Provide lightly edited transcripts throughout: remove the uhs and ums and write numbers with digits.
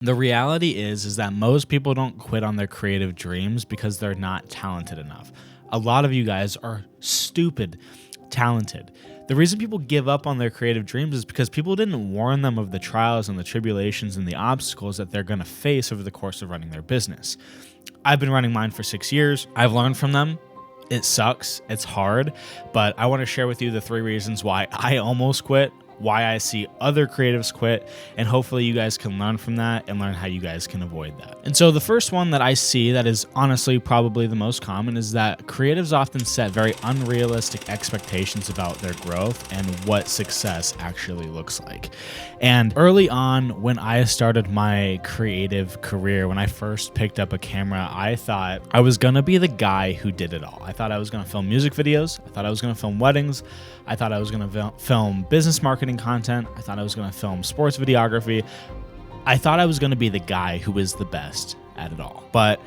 The reality is that most people don't quit on their creative dreams because they're not talented enough. A lot of you guys are stupid talented. The reason people give up on their creative dreams is because people didn't warn them of the trials and the tribulations and the obstacles that they're going to face over the course of running their business. I've been running mine for 6 years. I've learned from them. It sucks. It's hard. But I want to share with you the 3 reasons why I almost quit, why I see other creatives quit, and hopefully you guys can learn from that and learn how you guys can avoid that. And so the first one that I see that is honestly probably the most common is that creatives often set very unrealistic expectations about their growth and what success actually looks like. And early on when I started my creative career, when I first picked up a camera, I thought I was gonna be the guy who did it all. I thought I was gonna film music videos. I thought I was gonna film weddings. I thought I was gonna film business marketing content. I thought I was going to film sports videography. I thought I was going to be the guy who was the best at it all. But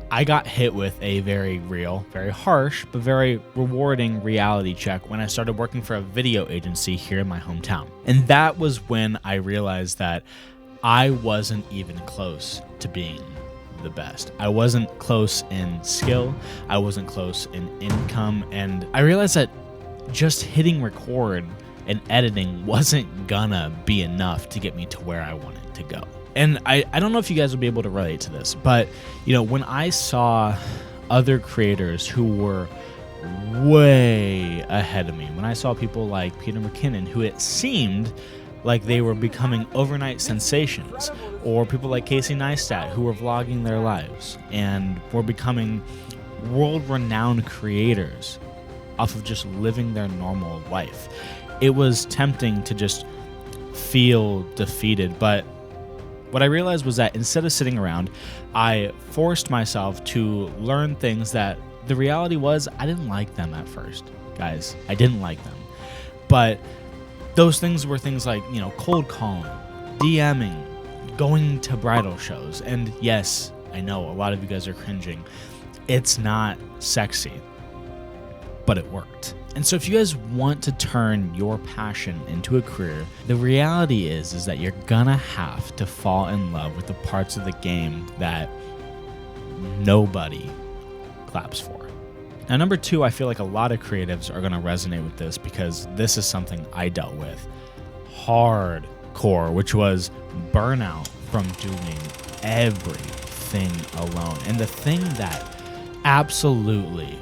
I got hit with a very real, very harsh, but very rewarding reality check when I started working for a video agency here in my hometown. And that was when I realized that I wasn't even close to being the best. I wasn't close in skill. I wasn't close in income. And I realized that just hitting record and editing wasn't gonna be enough to get me to where I wanted to go. And I don't know if you guys will be able to relate to this, but when I saw other creators who were way ahead of me, when I saw people like Peter McKinnon, who it seemed like they were becoming overnight sensations, or people like Casey Neistat, who were vlogging their lives and were becoming world-renowned creators off of just living their normal life, it was tempting to just feel defeated. But what I realized was that instead of sitting around, I forced myself to learn things that the reality was I didn't like them at first. Guys, I didn't like them. But those things were things like, cold calling, DMing, going to bridal shows. And yes, I know a lot of you guys are cringing. It's not sexy, but it worked. And so if you guys want to turn your passion into a career, the reality is that you're gonna have to fall in love with the parts of the game that nobody claps for. Now, number 2, I feel like a lot of creatives are gonna resonate with this because this is something I dealt with hardcore, which was burnout from doing everything alone. And the thing that absolutely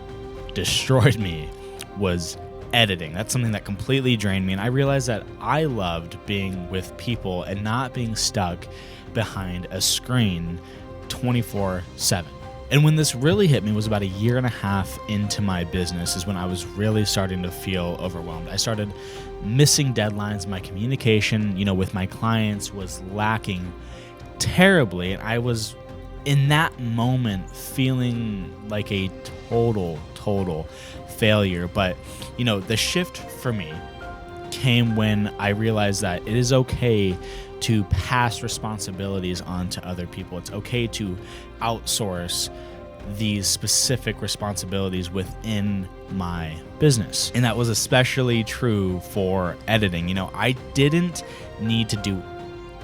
destroyed me was editing. That's something that completely drained me. And I realized that I loved being with people and not being stuck behind a screen 24/7. And when this really hit me was about 1.5 years into my business is when I was really starting to feel overwhelmed. I started missing deadlines. My communication, with my clients was lacking terribly. And I was in that moment feeling like a total failure. But the shift for me came when I realized that it is okay to pass responsibilities on to other people. It's okay to outsource these specific responsibilities within my business. And that was especially true for editing. I didn't need to do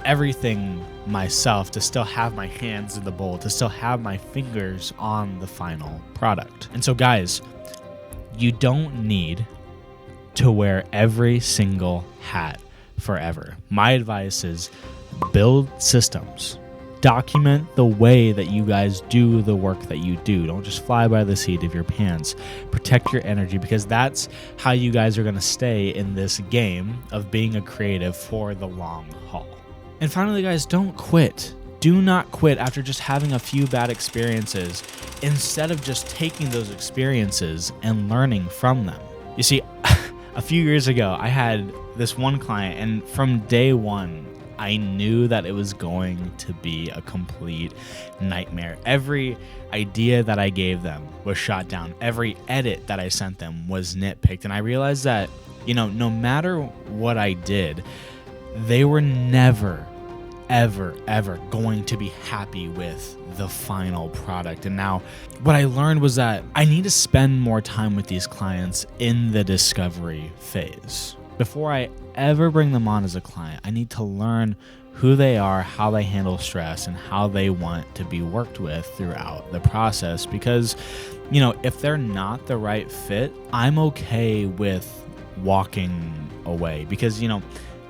everything myself to still have my hands in the bowl, to still have my fingers on the final product. And so guys, you don't need to wear every single hat forever. My advice is build systems. Document the way that you guys do the work that you do. Don't just fly by the seat of your pants. Protect your energy, because that's how you guys are going to stay in this game of being a creative for the long haul. And finally, guys, don't quit. Do not quit after just having a few bad experiences, instead of just taking those experiences and learning from them. You see, a few years ago, I had this one client, and from day one, I knew that it was going to be a complete nightmare. Every idea that I gave them was shot down. Every edit that I sent them was nitpicked. And I realized that, no matter what I did, they were never, ever going to be happy with the final product. And now what I learned was that I need to spend more time with these clients in the discovery phase. Before I ever bring them on as a client, I need to learn who they are, how they handle stress, and how they want to be worked with throughout the process. Because, you know, if they're not the right fit, I'm okay with walking away, because, you know,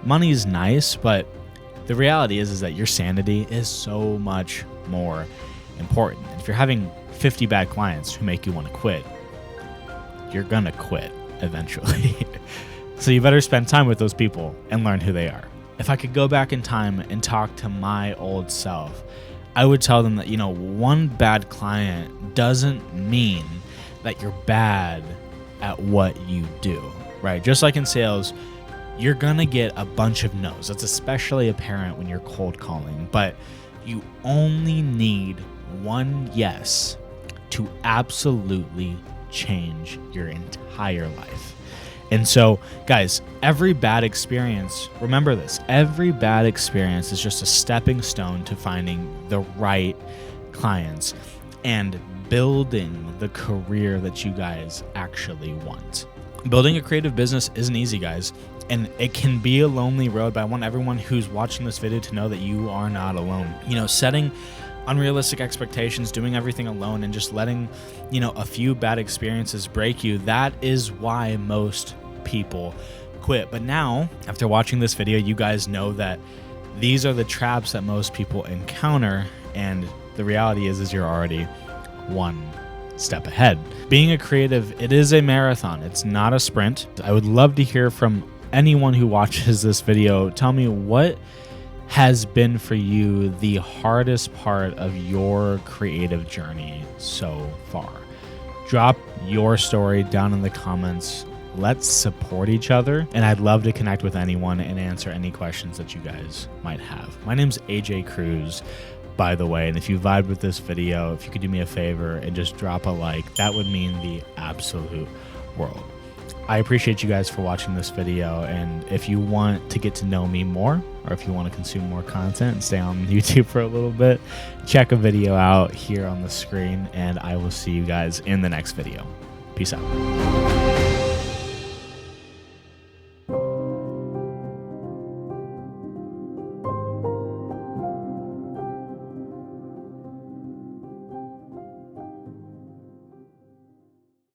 money is nice, but the reality is that your sanity is so much more important. And if you're having 50 bad clients who make you want to quit, you're gonna quit eventually. So you better spend time with those people and learn who they are. If I could go back in time and talk to my old self, I would tell them that, you know, one bad client doesn't mean that you're bad at what you do, right? Just like in sales, you're gonna get a bunch of no's. That's especially apparent when you're cold calling, but you only need one yes to absolutely change your entire life. And so, guys, every bad experience, remember this, every bad experience is just a stepping stone to finding the right clients and building the career that you guys actually want. Building a creative business isn't easy, guys, and it can be a lonely road, but I want everyone who's watching this video to know that you are not alone. You know, setting unrealistic expectations, doing everything alone, and just letting, you know, a few bad experiences break you, that is why most people quit. But now, after watching this video, you guys know that these are the traps that most people encounter, and the reality is you're already one step ahead. Being a creative, it is a marathon. It's not a sprint. I would love to hear from anyone who watches this video. Tell me, what has been for you the hardest part of your creative journey so far? Drop your story down in the comments. Let's support each other, and I'd love to connect with anyone and answer any questions that you guys might have. My name's AJ Cruz, by the way, and if you vibed with this video, if you could do me a favor and just drop a like, that would mean the absolute world. I appreciate you guys for watching this video, and if you want to get to know me more, or if you want to consume more content and stay on YouTube for a little bit, check a video out here on the screen, and I will see you guys in the next video. Peace out.